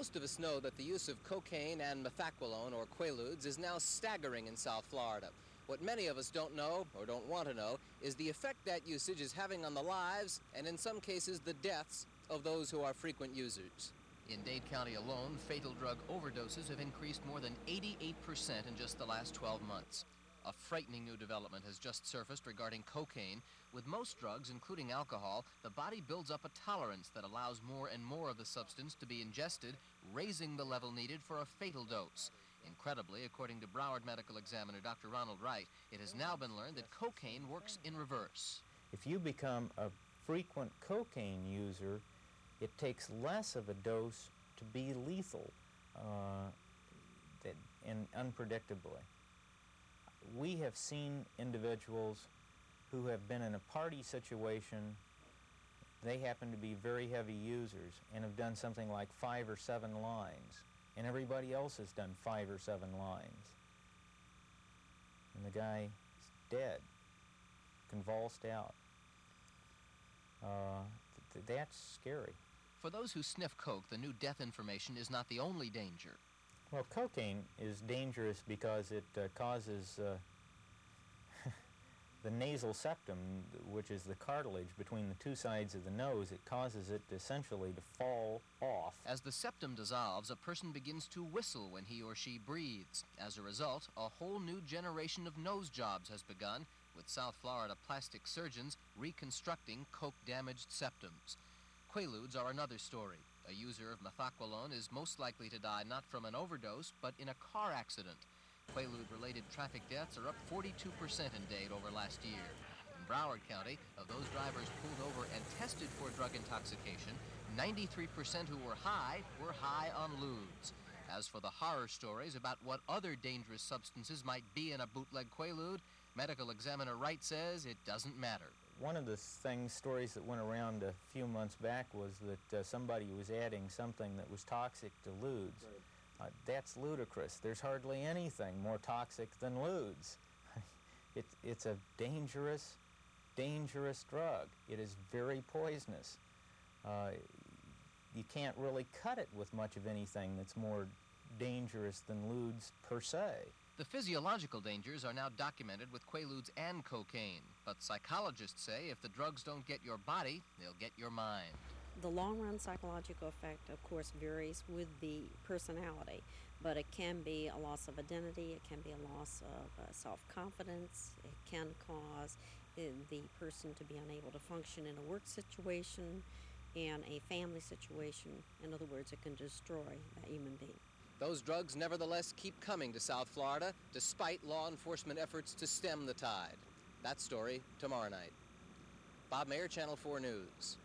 Most of us know that the use of cocaine and methaqualone, or quaaludes, is now staggering in South Florida. What many of us don't know, or don't want to know, is the effect that usage is having on the lives, and in some cases the deaths, of those who are frequent users. In Dade County alone, fatal drug overdoses have increased more than 88% in just the last 12 months. A frightening new development has just surfaced regarding cocaine. With most drugs, including alcohol, the body builds up a tolerance that allows more and more of the substance to be ingested, raising the level needed for a fatal dose. Incredibly, according to Broward medical examiner Dr. Ronald Wright, it has now been learned that cocaine works in reverse. If you become a frequent cocaine user, it takes less of a dose to be lethal and unpredictably. We have seen individuals who have been in a party situation, they happen to be very heavy users and have done something like 5 or 7 lines, and everybody else has done 5 or 7 lines. And the guy is dead, convulsed out. That's scary. For those who sniff coke, the new death information is not the only danger. Well, cocaine is dangerous because it causes the nasal septum, which is the cartilage between the two sides of the nose, it causes it essentially to fall off. As the septum dissolves, a person begins to whistle when he or she breathes. As a result, a whole new generation of nose jobs has begun, with South Florida plastic surgeons reconstructing coke-damaged septums. Quaaludes are another story. A user of methaqualone is most likely to die not from an overdose, but in a car accident. Quaalude-related traffic deaths are up 42% in Dade over last year. In Broward County, of those drivers pulled over and tested for drug intoxication, 93% who were high on ludes. As for the horror stories about what other dangerous substances might be in a bootleg Quaalude, medical examiner Wright says it doesn't matter. One of the stories that went around a few months back was that somebody was adding something that was toxic to ludes. Right. That's ludicrous. There's hardly anything more toxic than ludes. It's a dangerous, dangerous drug. It is very poisonous. You can't really cut it with much of anything that's more dangerous than ludes per se. The physiological dangers are now documented with Quaaludes and cocaine, but psychologists say if the drugs don't get your body, they'll get your mind. The long-run psychological effect, of course, varies with the personality, but it can be a loss of identity, it can be a loss of self-confidence, it can cause the person to be unable to function in a work situation and a family situation. In other words, it can destroy that human being. Those drugs nevertheless keep coming to South Florida, despite law enforcement efforts to stem the tide. That story tomorrow night. Bob Mayer, Channel 4 News.